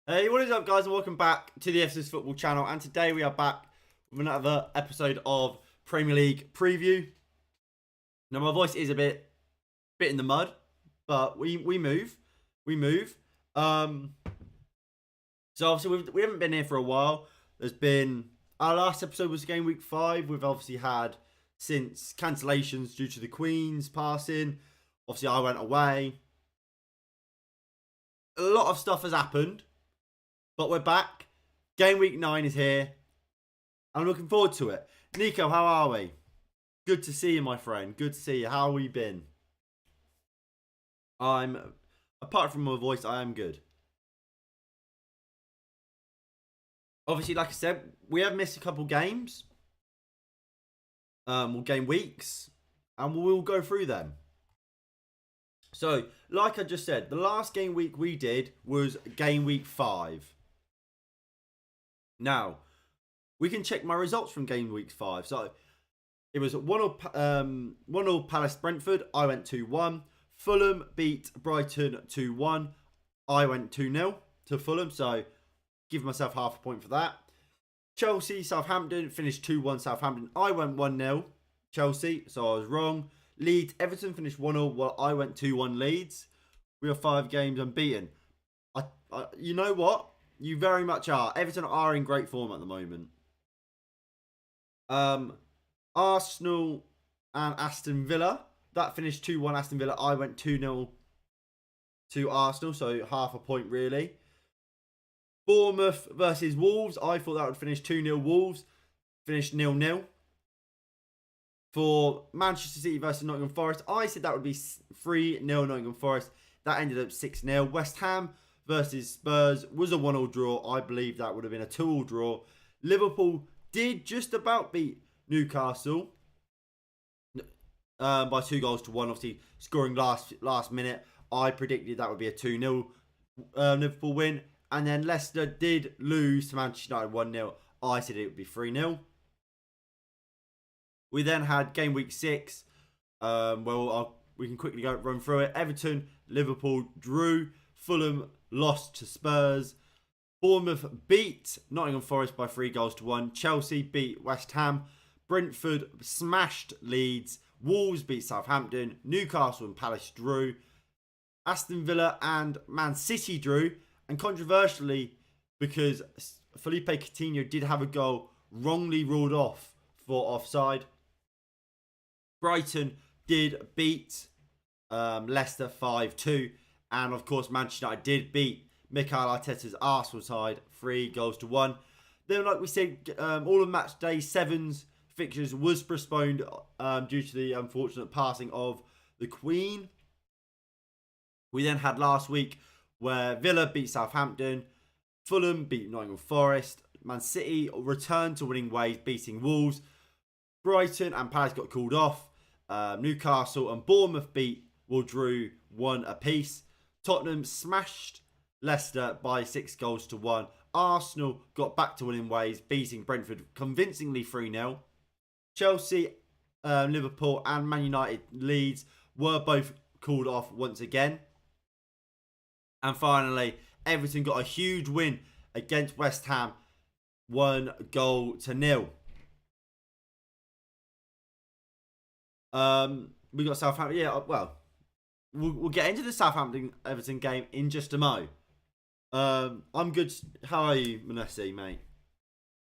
Hey, what is up, guys, and welcome back to the FC's Football channel. And today we are back with another episode of Premier League preview. Now, my voice is a bit in the mud, but we move. So obviously we haven't been here for a while. There's been our last episode was game week 5. We've obviously had since cancellations due to the Queen's passing. Obviously, I went away. A lot of stuff has happened. But we're back. Game week 9 is here. I'm looking forward to it. Nico, how are we? Good to see you, my friend. Good to see you. How have you been? Apart from my voice, I am good. Obviously, like I said, we have missed a couple games. We'll game weeks. And we'll go through them. So, like I just said, the last game week we did was game week 5. Now, we can check my results from game week 5. So, it was 1-0 Palace Brentford. I went 2-1. Fulham beat Brighton 2-1. I went 2-0 to Fulham. So, give myself half a point for that. Chelsea, Southampton finished 2-1 Southampton. I went 1-0 Chelsea. So, I was wrong. Leeds, Everton finished 1-0 while I went 2-1 Leeds. We are 5 games unbeaten. You know what? You very much are. Everton are in great form at the moment. Arsenal and Aston Villa. That finished 2-1 Aston Villa. I went 2-0 to Arsenal. So half a point really. Bournemouth versus Wolves. I thought that would finish 2-0 Wolves. Finished 0-0. For Manchester City versus Nottingham Forest, I said that would be 3-0 Nottingham Forest. That ended up 6-0. West Ham versus Spurs was a 1-1 draw. I believe that would have been a 2-2 draw. Liverpool did just about beat Newcastle by 2-1. Obviously, scoring last minute. I predicted that would be a 2-0 Liverpool win. And then Leicester did lose to Manchester United 1-0. I said it would be 3-0. We then had game week 6. We can quickly run through it. Everton, Liverpool drew. Fulham lost to Spurs. Bournemouth beat Nottingham Forest by 3-1. Chelsea beat West Ham. Brentford smashed Leeds. Wolves beat Southampton. Newcastle and Palace drew. Aston Villa and Man City drew. And controversially, because Felipe Coutinho did have a goal wrongly ruled off for offside, Brighton did beat Leicester 5-2. And of course, Manchester United did beat Mikel Arteta's Arsenal side 3-1. Then, like we said, all of match day 7's fixtures was postponed due to the unfortunate passing of the Queen. We then had last week where Villa beat Southampton, Fulham beat Nottingham Forest, Man City returned to winning ways, beating Wolves. Brighton and Palace got called off. Newcastle and Bournemouth drew 1 apiece. Tottenham smashed Leicester by 6-1. Arsenal got back to winning ways, beating Brentford convincingly 3-0. Chelsea, Liverpool and Man United Leeds were both called off once again. And finally, Everton got a huge win against West Ham, 1-0. We got Southampton. Yeah, well, we'll get into the Southampton-Everton game in just a mo. I'm good. How are you, Manesi, mate?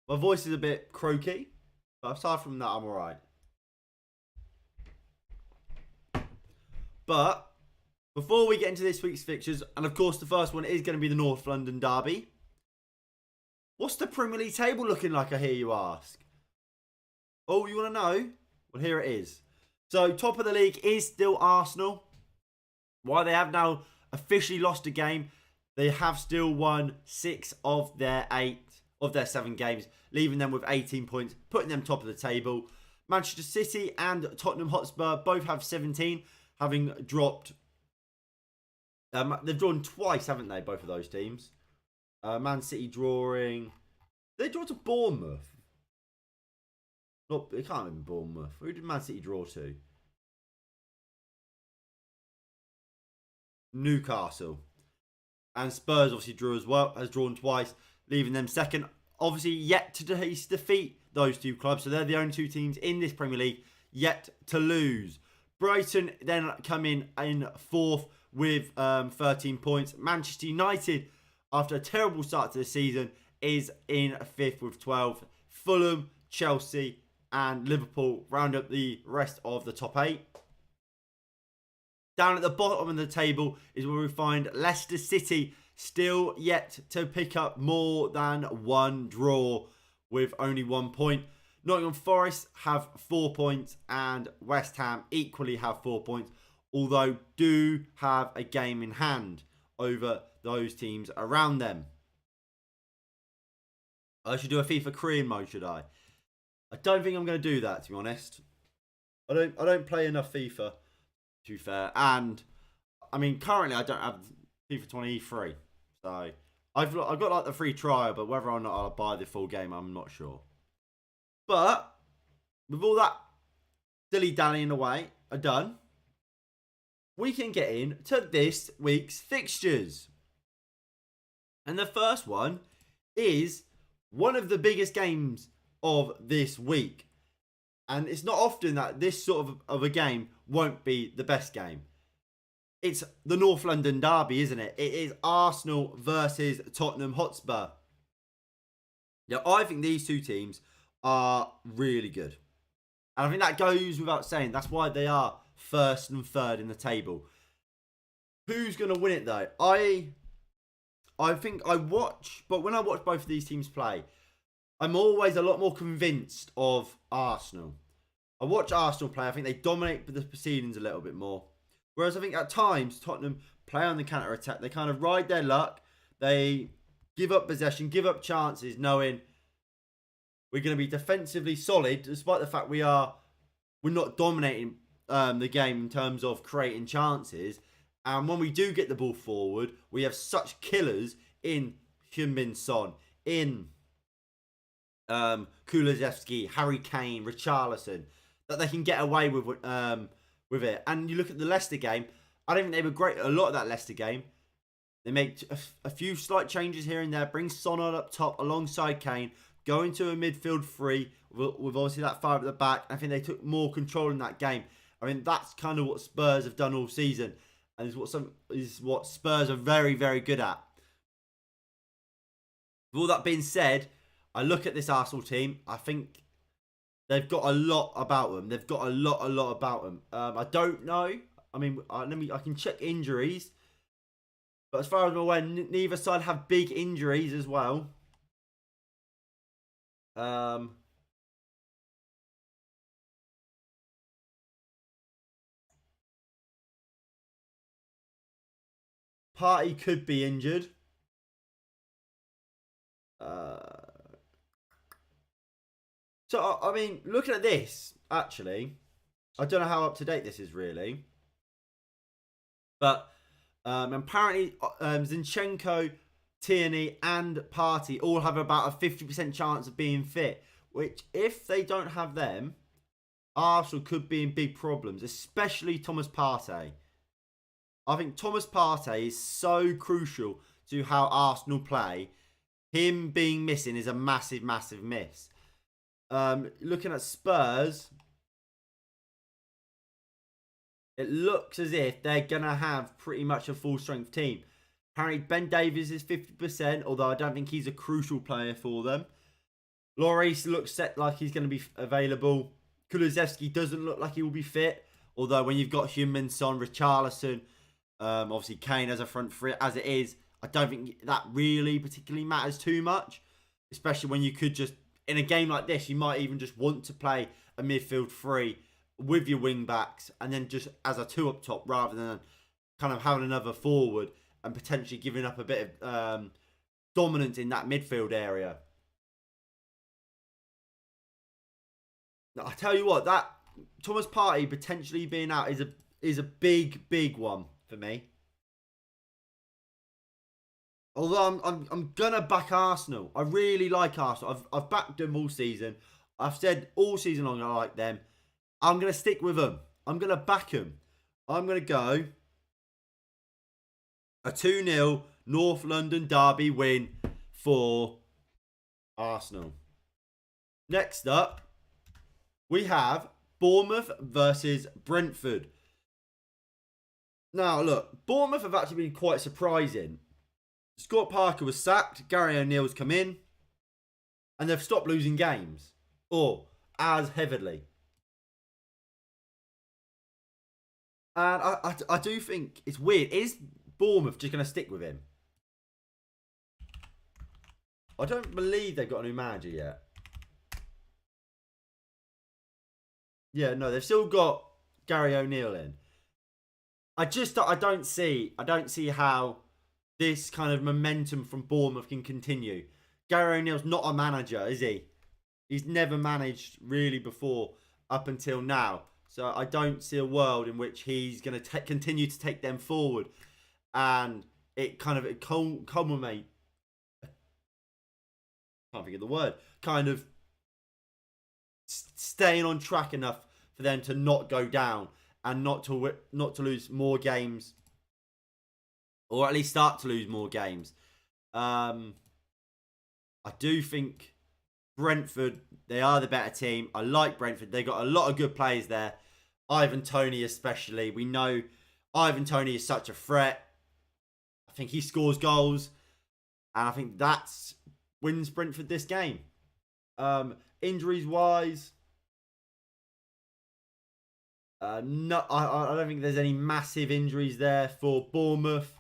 My voice is a bit croaky, but aside from that, I'm alright. But before we get into this week's fixtures, and of course the first one is going to be the North London derby, what's the Premier League table looking like, I hear you ask? Oh, you want to know? Well, here it is. So, top of the league is still Arsenal. While they have now officially lost a game, they have still won 6 of their 7 games, leaving them with 18 points, putting them top of the table. Manchester City and Tottenham Hotspur both have 17, having dropped. They've drawn twice, haven't they, both of those teams? Man City drawing. They draw to Bournemouth. It can't have been Bournemouth. Who did Man City draw to? Newcastle. And Spurs obviously drew as well, has drawn twice, leaving them second. Obviously, yet to defeat those two clubs. So they're the only two teams in this Premier League yet to lose. Brighton then come in fourth with 13 points. Manchester United, after a terrible start to the season, is in fifth with 12. Fulham, Chelsea, and Liverpool round up the rest of the top 8. Down at the bottom of the table is where we find Leicester City, still yet to pick up more than one draw with only 1 point. Nottingham Forest have 4 points and West Ham equally have 4 points, although do have a game in hand over those teams around them. I should do a FIFA career mode, should I? I don't think I'm going to do that, to be honest. I don't play enough FIFA, to be fair. And, I mean, currently I don't have FIFA 23. So, I've got like the free trial, but whether or not I'll buy the full game, I'm not sure. But, with all that dilly-dallying away done, we can get into this week's fixtures. And the first one is one of the biggest games of this week. And it's not often that this sort of a game won't be the best game. It's the North London derby, isn't it? It is Arsenal versus Tottenham Hotspur. Now, I think these two teams are really good. And I think that goes without saying. That's why they are first and third in the table. Who's going to win it, though? I think I watch, but when I watch both of these teams play, I'm always a lot more convinced of Arsenal. I watch Arsenal play. I think they dominate the proceedings a little bit more. Whereas I think at times, Tottenham play on the counter-attack. They kind of ride their luck. They give up possession, give up chances, knowing we're going to be defensively solid, despite the fact we're not dominating the game in terms of creating chances. And when we do get the ball forward, we have such killers in Heung-min Son, in Kulusevski, Harry Kane, Richarlison, that they can get away with it. And you look at the Leicester game, I don't think they were great a lot of that Leicester game. They make a few slight changes here and there, bring Son on up top alongside Kane, go into a midfield three with obviously that five at the back. I think they took more control in that game. I mean, that's kind of what Spurs have done all season, and is what Spurs are very, very good at. With all that being said, I look at this Arsenal team. I think they've got a lot about them. They've got a lot about them. I don't know. I mean, I can check injuries, but as far as I'm aware, neither side have big injuries as well. Partey could be injured. So, I mean, looking at this, actually, I don't know how up to date this is really. But apparently, Zinchenko, Tierney, and Partey all have about a 50% chance of being fit. Which, if they don't have them, Arsenal could be in big problems, especially Thomas Partey. I think Thomas Partey is so crucial to how Arsenal play. Him being missing is a massive, massive miss. Looking at Spurs, it looks as if they're going to have pretty much a full-strength team. Apparently, Ben Davies is 50%, although I don't think he's a crucial player for them. Lloris looks set like he's going to be available. Kulusevski doesn't look like he will be fit, although when you've got Heung-min Son, Richarlison, obviously Kane as a front three, as it is, I don't think that really particularly matters too much, especially when you could just, in a game like this, you might even just want to play a midfield three with your wing backs and then just as a two up top rather than kind of having another forward and potentially giving up a bit of dominance in that midfield area. Now, I tell you what, that Thomas Partey potentially being out is a big, big one for me. Although I'm gonna back Arsenal. I really like Arsenal. I've backed them all season. I've said all season long I like them. I'm gonna stick with them. I'm gonna back them. I'm gonna go a 2-0 North London derby win for Arsenal. Next up, we have Bournemouth versus Brentford. Now, look, Bournemouth have actually been quite surprising. Scott Parker was sacked, Gary O'Neill's come in, and they've stopped losing games. Or as heavily. And I do think it's weird. Is Bournemouth just going to stick with him? I don't believe they've got a new manager yet. Yeah, no, they've still got Gary O'Neill in. I don't see how this kind of momentum from Bournemouth can continue. Gary O'Neill's not a manager, is he? He's never managed really before up until now. So I don't see a world in which he's going to continue to take them forward. And it kind of culminate. I can't think of the word. Kind of staying on track enough for them to not go down and not to lose more games, or at least start to lose more games. I do think Brentford, they are the better team. I like Brentford. They got a lot of good players there. Ivan Toney especially. We know Ivan Toney is such a threat. I think he scores goals. And I think that's wins Brentford this game. Injuries wise, no, I don't think there's any massive injuries there for Bournemouth.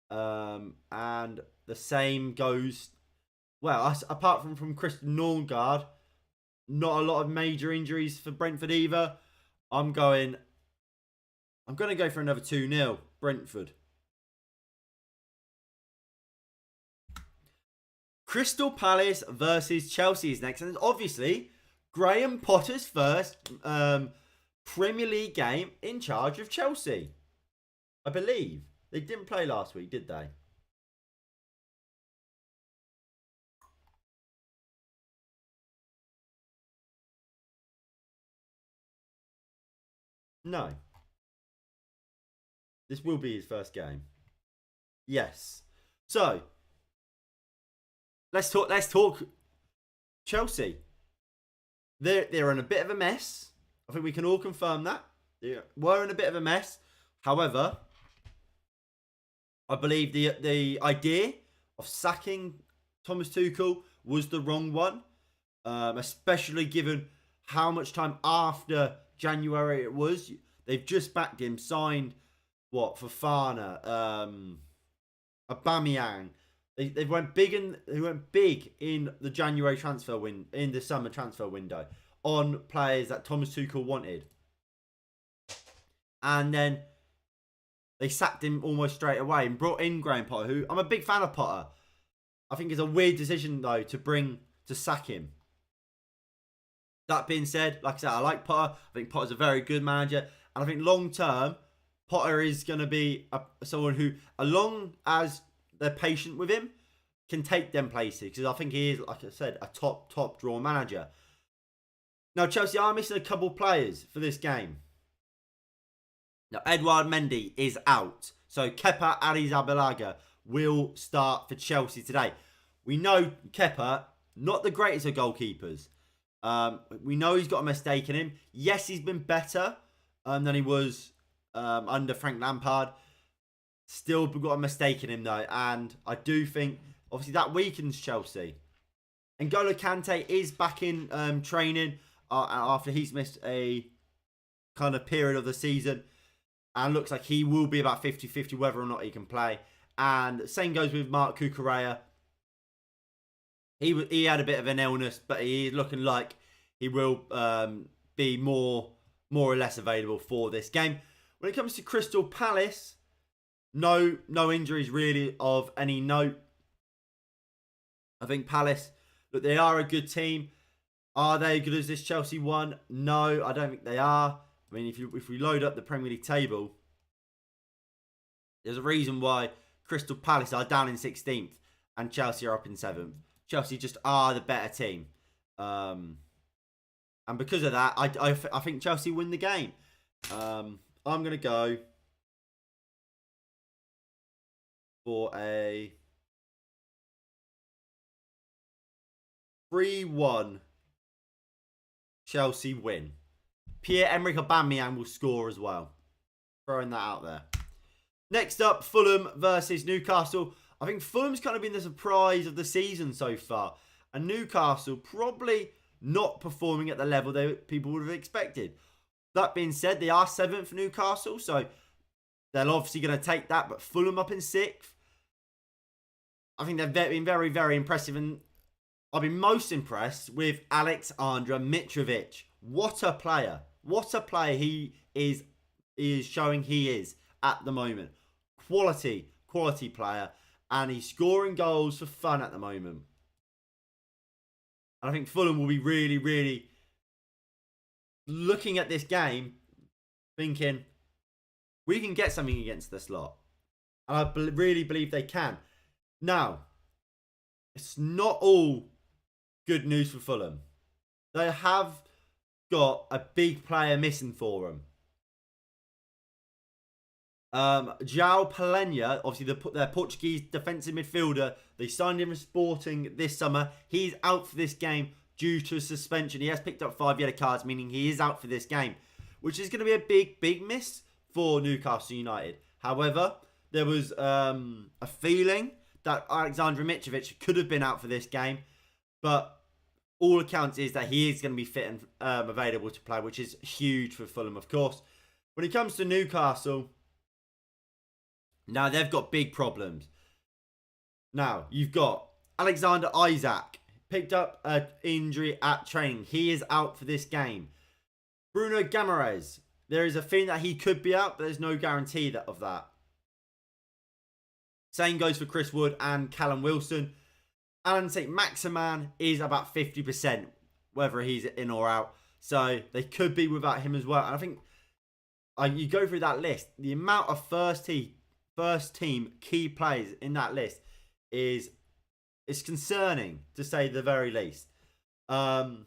And the same goes, well, apart from Christian Norgard, not a lot of major injuries for Brentford either. I'm going to go for another 2-0 Brentford. Crystal Palace versus Chelsea is next. And it's obviously Graham Potter's first Premier League game in charge of Chelsea. I believe. They didn't play last week, did they? No. This will be his first game. Yes. So, let's talk Chelsea. They're in a bit of a mess. I think we can all confirm that. They were in a bit of a mess. However, I believe the idea of sacking Thomas Tuchel was the wrong one. Especially given how much time after January it was. They've just backed him, signed Fofana, Aubameyang. They went big in the January in the summer transfer window on players that Thomas Tuchel wanted. And then they sacked him almost straight away and brought in Graham Potter, who I'm a big fan of Potter. I think it's a weird decision though to sack him. That being said, like I said, I like Potter. I think Potter's a very good manager. And I think long term, Potter is going to be someone who, as long as they're patient with him, can take them places. Because I think he is, like I said, a top draw manager. Now, Chelsea are missing a couple players for this game. Now, Edouard Mendy is out. So, Kepa Arrizabalaga will start for Chelsea today. We know Kepa, not the greatest of goalkeepers. We know he's got a mistake in him. Yes, he's been better than he was under Frank Lampard. Still got a mistake in him though. And I do think, obviously, that weakens Chelsea. N'Golo Kante is back in training after he's missed a kind of period of the season. And looks like he will be about 50-50 whether or not he can play. And same goes with Mark Cucurella. He had a bit of an illness, but he's looking like he will be more or less available for this game. When it comes to Crystal Palace, no injuries really of any note. I think Palace, look, they are a good team. Are they as good as this Chelsea one? No, I don't think they are. I mean, if we load up the Premier League table, there's a reason why Crystal Palace are down in 16th and Chelsea are up in 7th. Chelsea just are the better team. And because of that, I think Chelsea win the game. I'm going to go for a 3-1 Chelsea win. Pierre-Emerick Aubameyang will score as well. Throwing that out there. Next up, Fulham versus Newcastle. I think Fulham's kind of been the surprise of the season so far. And Newcastle probably not performing at the level people would have expected. That being said, they are 7th for Newcastle. So they're obviously going to take that. But Fulham up in 6th. I think they've been very, very impressive. And I've been most impressed with Alexander Mitrovic. What a player. What a player he is showing he is at the moment. Quality player. And he's scoring goals for fun at the moment. And I think Fulham will be really, really looking at this game, thinking, we can get something against this lot. And I really believe they can. Now, it's not all good news for Fulham. They have got a big player missing for them. João Palhinha, obviously their Portuguese defensive midfielder, they signed him from Sporting this summer. He's out for this game due to a suspension. He has picked up 5 yellow cards, meaning he is out for this game, which is going to be a big, big miss for Newcastle United. However, there was a feeling that Alexander Mitrovic could have been out for this game, but all accounts is that he is going to be fit and available to play, which is huge for Fulham, of course. When it comes to Newcastle, now they've got big problems. Now, you've got Alexander Isak, picked up an injury at training. He is out for this game. Bruno Guimaraes, there is a feeling that he could be out, but there's no guarantee of that. Same goes for Chris Wood and Callum Wilson. Alan St. Maximan is about 50%, whether he's in or out. So they could be without him as well. And I think you go through that list, the amount of first team key players in that list is concerning, to say the very least. Well,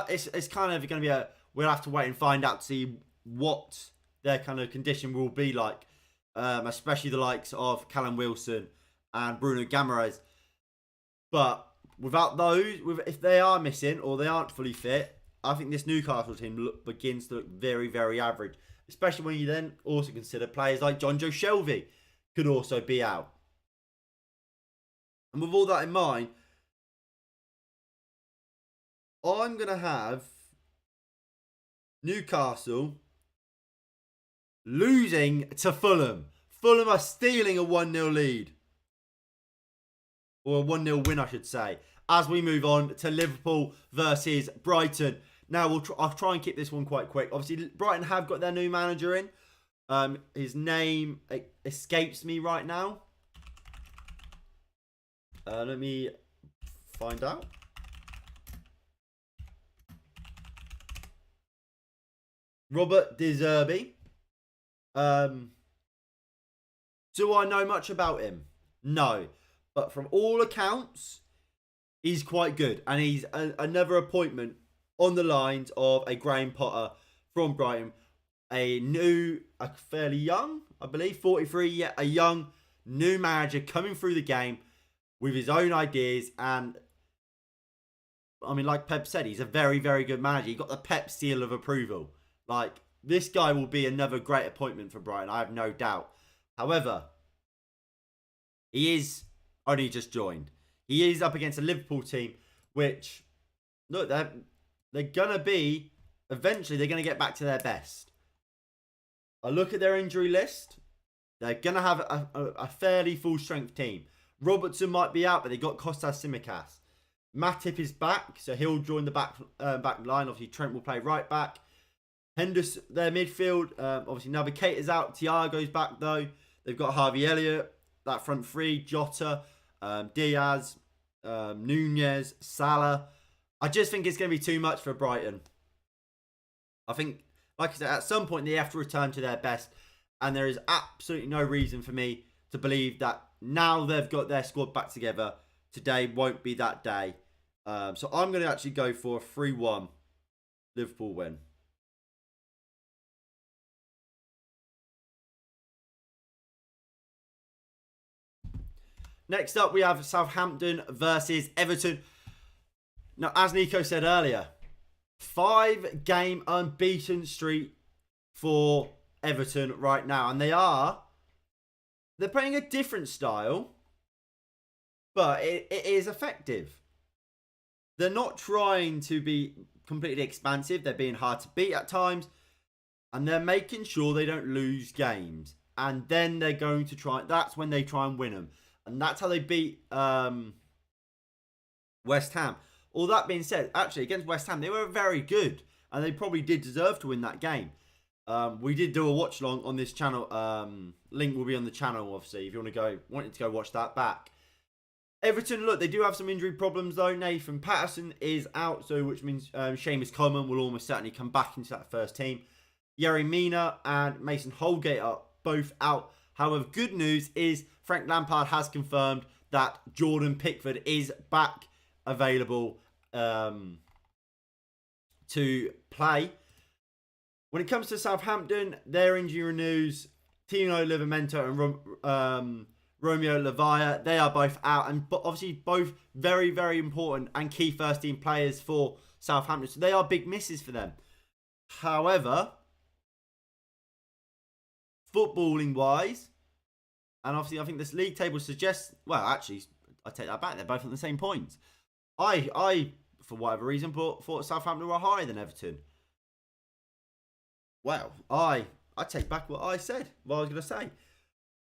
it's kind of going to be we'll have to wait and find out to see what their kind of condition will be like, especially the likes of Callum Wilson and Bruno Guimaraes. But without those, if they are missing or they aren't fully fit, I think this Newcastle team begins to look very, very average. Especially when you then also consider players like Jonjo Shelvey could also be out. And with all that in mind, I'm going to have Newcastle losing to Fulham. Fulham are stealing a 1-0 lead. Or a 1-0 win, I should say. As we move on to Liverpool versus Brighton. Now, I'll try and keep this one quite quick. Obviously, Brighton have got their new manager in. His name escapes me right now. Let me find out. Robert De Zerbi. Do I know much about him? No. But from all accounts, he's quite good. And he's another appointment on the lines of a Graham Potter from Brighton. A fairly young, I believe, 43, yet a young, new manager coming through the game with his own ideas. And, I mean, like Pep said, he's a very, very good manager. He got the Pep seal of approval. Like, this guy will be another great appointment for Brighton, I have no doubt. However, he is only just joined. He is up against a Liverpool team, which, look, they're going to be, eventually, they're going to get back to their best. I look at their injury list. They're going to have a fairly full-strength team. Robertson might be out, but they got Kostas Tsimikas. Matip is back, so he'll join the back line. Obviously, Trent will play right back. Henderson, their midfield. Obviously, Naby Keita's out. Thiago's back, though. They've got Harvey Elliott, that front three. Jota, Diaz, Nunez, Salah. I just think it's going to be too much for Brighton. I think, like I said, at some point they have to return to their best. And there is absolutely no reason for me to believe that now they've got their squad back together, today won't be that day. So I'm going to actually go for a 3-1 Liverpool win. Next up, we have Southampton versus Everton. Now, as Nico said earlier, 5-game unbeaten streak for Everton right now. And they're playing a different style, but it is effective. They're not trying to be completely expansive. They're being hard to beat at times. And they're making sure they don't lose games. And then they're going to try. That's when they try and win them. And that's how they beat West Ham. All that being said, actually, against West Ham, they were very good. And they probably did deserve to win that game. We did do a watch along on this channel. Link will be on the channel, obviously, if you wanted to go watch that back. Everton, look, they do have some injury problems, though. Nathan Patterson is out, so which means Seamus Coleman will almost certainly come back into that first team. Yerry Mina and Mason Holgate are both out. However, good news is Frank Lampard has confirmed that Jordan Pickford is back available to play. When it comes to Southampton, their injury news, Tino Livramento and Romeo Lavia, they are both out. And obviously both very, very important and key first-team players for Southampton. So they are big misses for them. However, footballing-wise, and obviously I think this league table suggests, well, actually, I take that back. They're both on the same points. I for whatever reason, thought Southampton were higher than Everton. Well, I take back what I said, what I was going to say.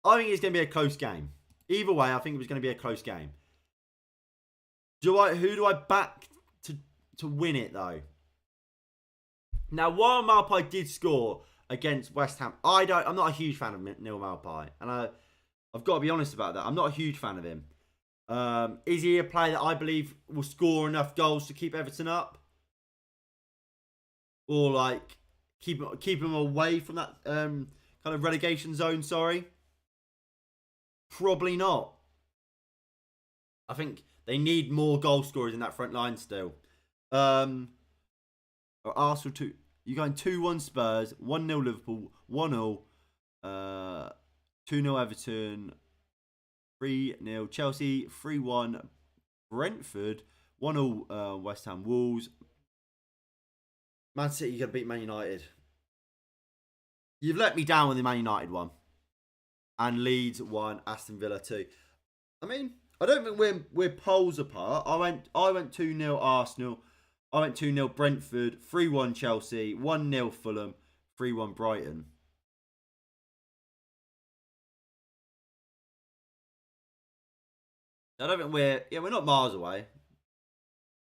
I think it's going to be a close game. Either way, I think it was going to be a close game. Who do I back to win it, though? Now, while Maupay did score against West Ham, I'm not a huge fan of Neil Maupay. And I've got to be honest about that. I'm not a huge fan of him. Is he a player that I believe will score enough goals to keep Everton up? Or, like, keep him away from that kind of relegation zone, sorry? Probably not. I think they need more goal scorers in that front line still. Arsenal 2. You're going 2-1 Spurs, 1-0 Liverpool, 1-0, 2-0 Everton, 3-0 Chelsea, 3-1 Brentford, 1-0 West Ham Wolves. Man City going to beat Man United. You've let me down with the Man United one. And Leeds 1, Aston Villa 2. I mean, I don't think we're poles apart. I went 2-0 Arsenal. I went 2-0 Brentford, 3-1 Chelsea, 1-0 Fulham, 3-1 Brighton. I don't think we're not miles away.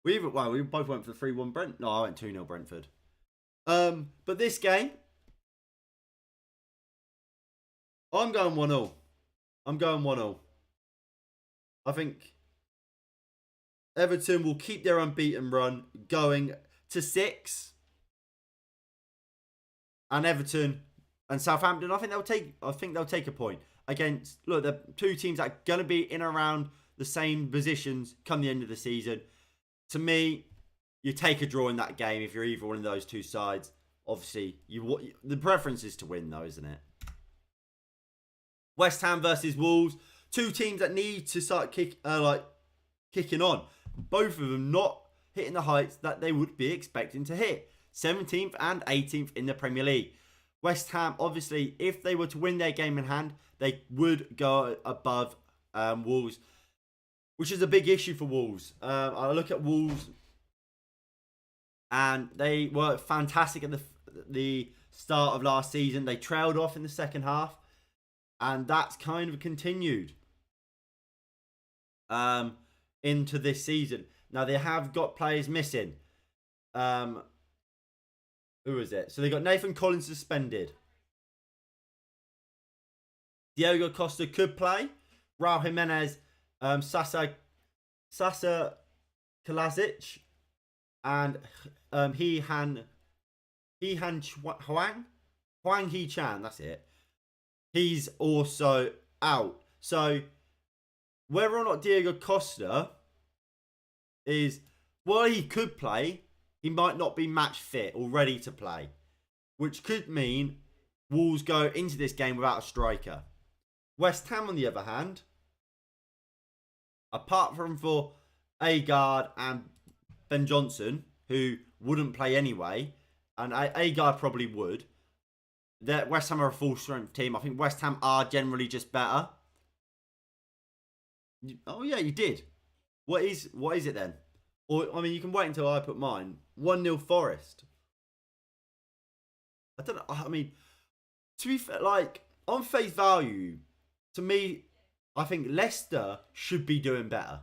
We both went for the 3-1 Brent. No, I went 2-0 Brentford. But this game, I'm going 1-0. I'm going 1-0. I think Everton will keep their unbeaten run going to 6. And Everton and Southampton, I think they'll take a point against. Look, the two teams that are going to be in around the same positions come the end of the season. To me, you take a draw in that game if you're either one of those two sides. Obviously, the preference is to win, though, isn't it? West Ham versus Wolves, two teams that need to start kicking on. Both of them not hitting the heights that they would be expecting to hit. 17th and 18th in the Premier League. West Ham, obviously, if they were to win their game in hand, they would go above Wolves, which is a big issue for Wolves. I look at Wolves, and they were fantastic at the start of last season. They trailed off in the second half, and that's kind of continued into this season. Now, they have got players missing. Who is it? So they got Nathan Collins suspended. Diogo Costa could play. Raul Jimenez, Sasa Kalajic, and Huang Hee-chan, that's it. He's also out. So whether or not Diogo Costa is, well, he could play, he might not be match fit or ready to play, which could mean Wolves go into this game without a striker. West Ham, on the other hand, apart from for Agard and Ben Johnson, who wouldn't play anyway, and Agard probably would. That West Ham are a full strength team. I think West Ham are generally just better. Oh yeah, you did. What is it then? Or I mean, you can wait until I put mine. 1-0 Forest. I don't know. I mean, to be fair, like on face value, to me, I think Leicester should be doing better.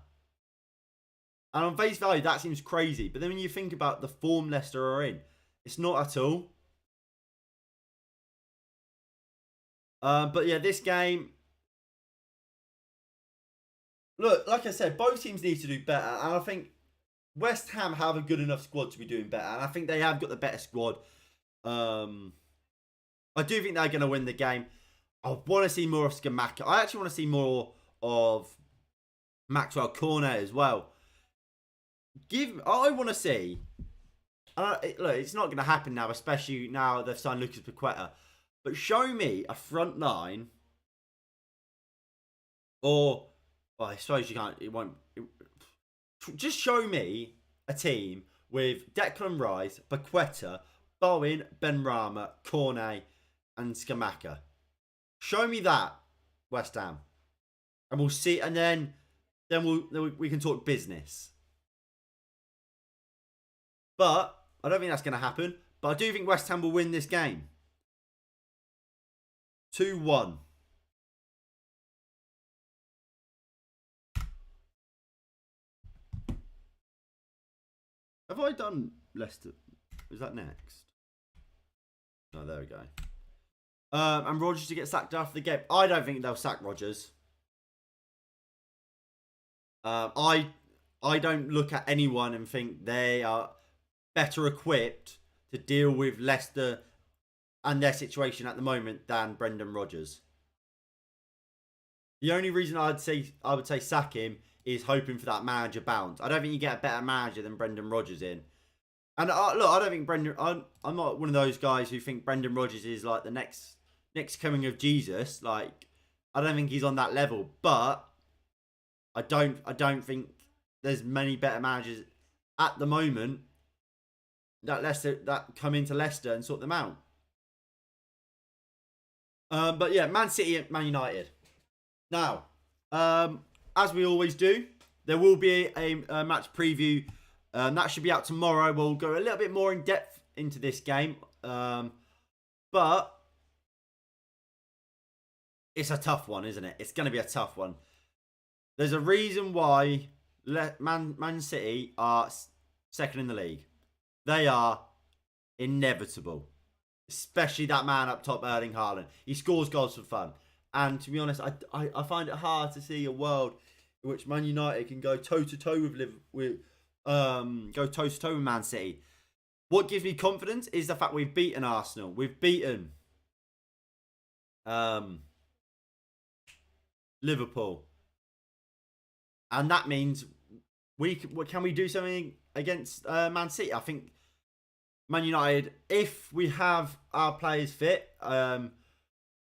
And on face value, that seems crazy. But then when you think about the form Leicester are in, it's not at all. But yeah, this game. Look, like I said, both teams need to do better. And I think West Ham have a good enough squad to be doing better. And I think they have got the better squad. I do think they're going to win the game. I want to see more of Scamacca. I actually want to see more of Maxwell Cornet as well. I want to see. Look, it's not going to happen now, especially now they've signed Lucas Paqueta. But show me a front line, or well, I suppose you can't. It won't. Just show me a team with Declan Rice, Paqueta, Bowen, Benrahma, Cornet, and Scamacca. Show me that, West Ham, and we'll see. And then we can talk business. But I don't think that's going to happen. But I do think West Ham will win this game. 2-1. Have I done Leicester? Is that next? No, there we go. And Rodgers to get sacked after the game. I don't think they'll sack Rodgers. I don't look at anyone and think they are better equipped to deal with Leicester and their situation at the moment than Brendan Rodgers. The only reason I would say sack him is hoping for that manager bounce. I don't think you get a better manager than Brendan Rodgers in. And look, I don't think I'm not one of those guys who think Brendan Rodgers is like the next coming of Jesus. Like, I don't think he's on that level. But I don't think there's many better managers at the moment that come into Leicester and sort them out. But yeah, Man City and Man United. Now, as we always do, there will be a match preview. That should be out tomorrow. We'll go a little bit more in depth into this game. But it's a tough one, isn't it? It's going to be a tough one. There's a reason why Man City are second in the league. They are inevitable. Especially that man up top, Erling Haaland. He scores goals for fun. And to be honest, I find it hard to see a world in which Man United can go toe-to-toe with Man City. What gives me confidence is the fact we've beaten Arsenal. We've beaten Liverpool. And that means can we do something against Man City? I think Man United, if we have our players fit,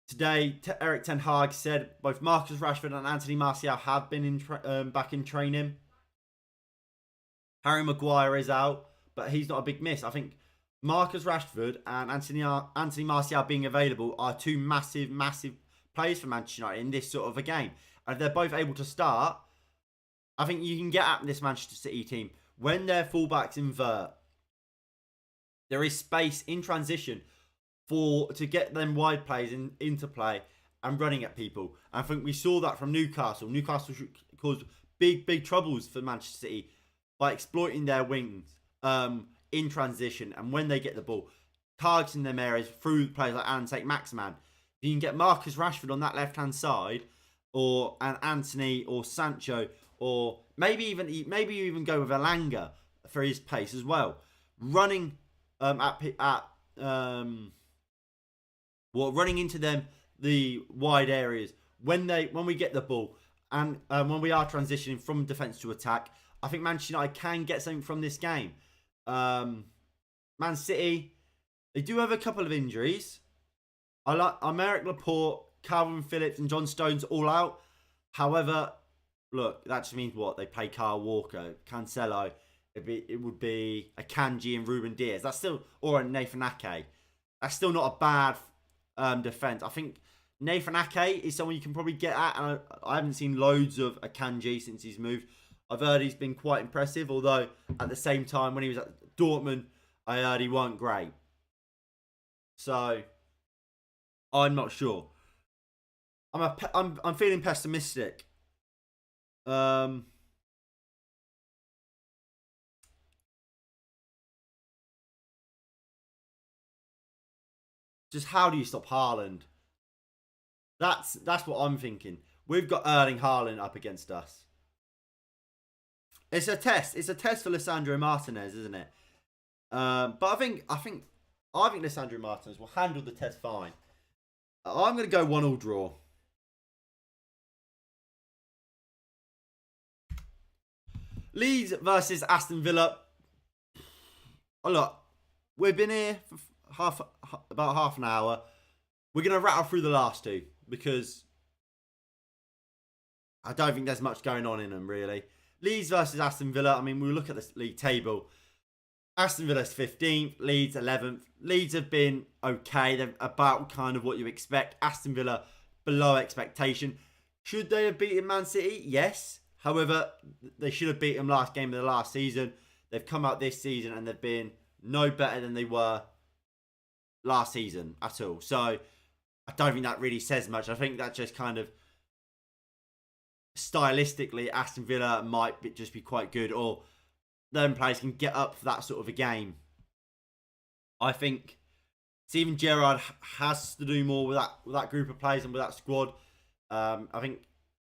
today Eric Ten Hag said both Marcus Rashford and Anthony Martial have been back in training. Harry Maguire is out, but he's not a big miss. I think Marcus Rashford and Anthony Martial being available are two massive players for Manchester United in this sort of a game. And if they're both able to start, I think you can get at this Manchester City team. When their fullbacks invert, there is space in transition to get them wide plays into play and running at people. And I think we saw that from Newcastle. Newcastle caused big troubles for Manchester City by exploiting their wings in transition. And when they get the ball, targeting them areas through players like Aaron Saint-Maximin. If you can get Marcus Rashford on that left-hand side, or an Anthony or Sancho, or maybe you even go with Elanga for his pace as well. Running running into them the wide areas when we get the ball and when we are transitioning from defence to attack. I think Manchester United can get something from this game. Man City, they do have a couple of injuries. Aymeric Laporte, Calvin Phillips and John Stones all out. However, look, that just means what? They play Kyle Walker, Cancelo. It would be a Kanji and Ruben Diaz. That's still, or a Nathan Ake. That's still not a bad defence. I think Nathan Ake is someone you can probably get at. And I haven't seen loads of Akanji since he's moved. I've heard he's been quite impressive, although at the same time, when he was at Dortmund, I heard he weren't great. So, I'm not sure. I'm feeling pessimistic. Just how do you stop Haaland? That's what I'm thinking. We've got Erling Haaland up against us. It's a test. It's a test for Lisandro Martinez, isn't it? But I think Lisandro Martinez will handle the test fine. I'm going to go 1-1 draw. Leeds versus Aston Villa. Oh, look, we've been here for about half an hour. We're going to rattle through the last two because I don't think there's much going on in them, really. Leeds versus Aston Villa. I mean, we look at the league table. Aston Villa's 15th, Leeds 11th. Leeds have been okay. They're about kind of what you expect. Aston Villa below expectation. Should they have beaten Man City? Yes. However, they should have beaten them last game of the last season. They've come out this season and they've been no better than they were last season at all. So I don't think that really says much. I think that just kind of stylistically, Aston Villa might just be quite good, or them players can get up for that sort of a game. I think Steven Gerrard has to do more with that group of players and with that squad. I think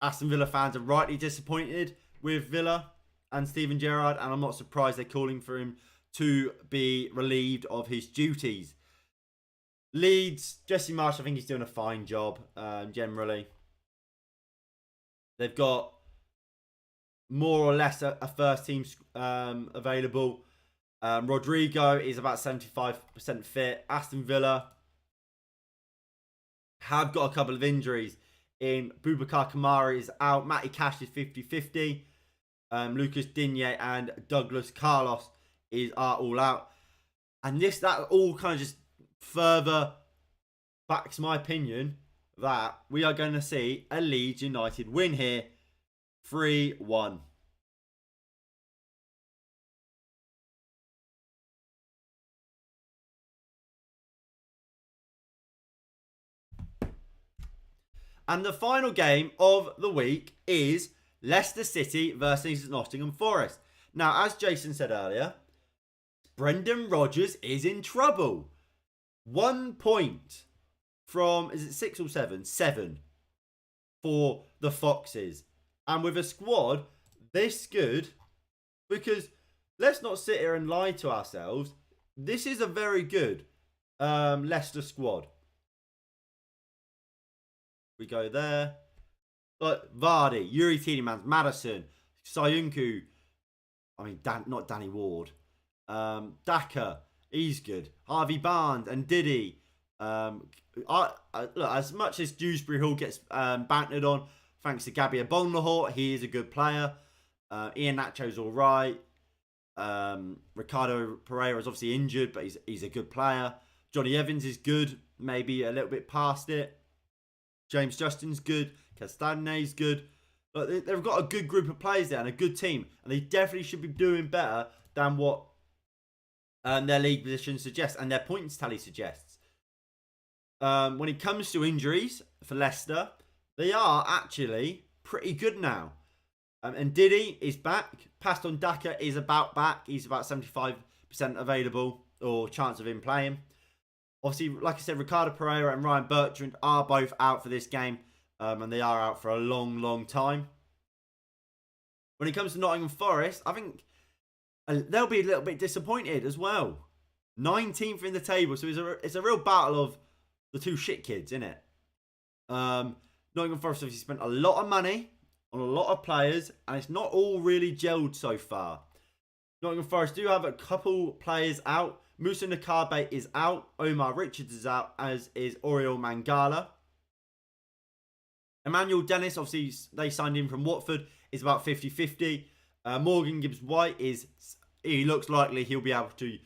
Aston Villa fans are rightly disappointed with Villa and Steven Gerrard, and I'm not surprised they're calling for him to be relieved of his duties. Leeds, Jesse Marsh, I think he's doing a fine job generally. They've got more or less a first team available. Rodrigo is about 75% fit. Aston Villa have got a couple of injuries. In Boubacar Kamara is out. Matty Cash is 50-50. Lucas Digne and Douglas Carlos are all out. And that all kind of just further backs my opinion that we are going to see a Leeds United win here. 3-1. And the final game of the week is Leicester City versus Nottingham Forest. Now, as Jason said earlier, Brendan Rodgers is in trouble. 1 point from, is it 6 or 7? 7 for the Foxes. And with a squad this good, because let's not sit here and lie to ourselves, this is a very good Leicester squad. We go there. But Vardy, Yuri Tielemans, Maddison, Sayuncu, not Danny Ward. Daka, he's good. Harvey Barnes and Diddy. Look, as much as Dewsbury Hall gets bantered on, thanks to Gabby Abonlahor, he is a good player. Ian Nacho's all right. Ricardo Pereira is obviously injured, but he's a good player. Johnny Evans is good, maybe a little bit past it. James Justin's good. Castane's good. But they've got a good group of players there and a good team. And they definitely should be doing better than what their league position suggests and their points tally suggests. When it comes to injuries for Leicester, they are actually pretty good now. And Diddy is back. Paston Daka is about back. He's about 75% available, or chance of him playing. Obviously, like I said, Ricardo Pereira and Ryan Bertrand are both out for this game. And they are out for a long, long time. When it comes to Nottingham Forest, I think they'll be a little bit disappointed as well. 19th in the table. So it's a real battle of the two shit kids, isn't it? Nottingham Forest obviously spent a lot of money on a lot of players, and it's not all really gelled so far. Nottingham Forest do have a couple players out. Musa Nakabe is out. Omar Richards is out, as is Oriol Mangala. Emmanuel Dennis, obviously, they signed him from Watford, is about 50-50. Morgan Gibbs-White he looks likely he'll be able to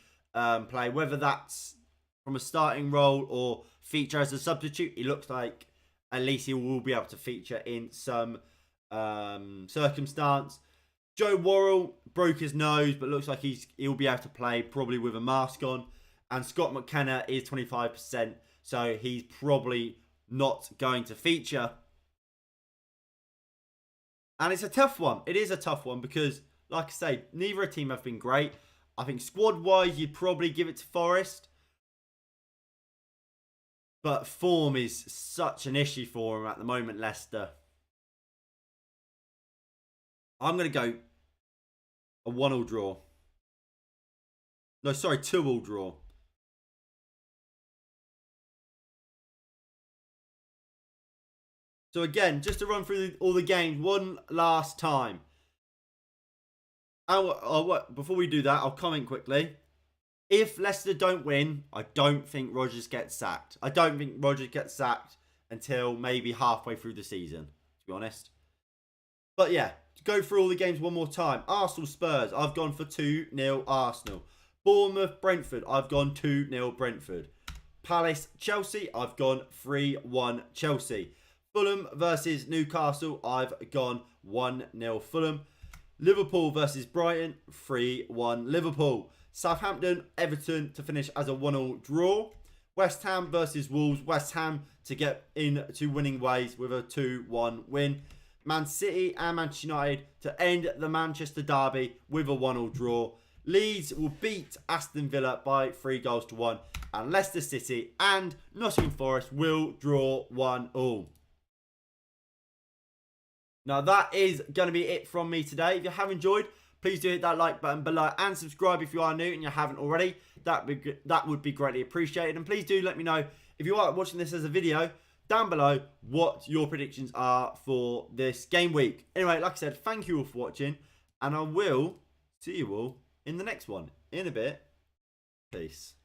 play, whether that's from a starting role or feature as a substitute. He looks like at least he will be able to feature in some circumstance. Joe Worrell broke his nose, but looks like he'll be able to play, probably with a mask on. And Scott McKenna is 25%, so he's probably not going to feature. And it's a tough one. It is a tough one because, like I say, neither team have been great. I think squad-wise, you'd probably give it to Forest. But form is such an issue for him at the moment, Leicester. I'm going to go a 1-1 draw. No, sorry, 2-2 draw. So again, just to run through all the games one last time. Before we do that, I'll comment quickly. If Leicester don't win, I don't think Rodgers gets sacked. I don't think Rodgers gets sacked until maybe halfway through the season, to be honest. But yeah, to go through all the games one more time. Arsenal Spurs, I've gone for 2-0 Arsenal. Bournemouth Brentford, I've gone 2-0 Brentford. Palace Chelsea, I've gone 3-1 Chelsea. Fulham versus Newcastle, I've gone 1-0 Fulham. Liverpool versus Brighton, 3-1 Liverpool. Southampton, Everton to finish as a 1-1 draw. West Ham versus Wolves, West Ham to get into winning ways with a 2-1 win. Man City and Manchester United to end the Manchester derby with a 1-1 draw. Leeds will beat Aston Villa by 3-1. And Leicester City and Nottingham Forest will draw 1-1. Now that is going to be it from me today. If you have enjoyed, please do hit that like button below and subscribe if you are new and you haven't already. That would be greatly appreciated. And please do let me know if you are watching this as a video down below what your predictions are for this game week. Anyway, like I said, thank you all for watching and I will see you all in the next one in a bit. Peace.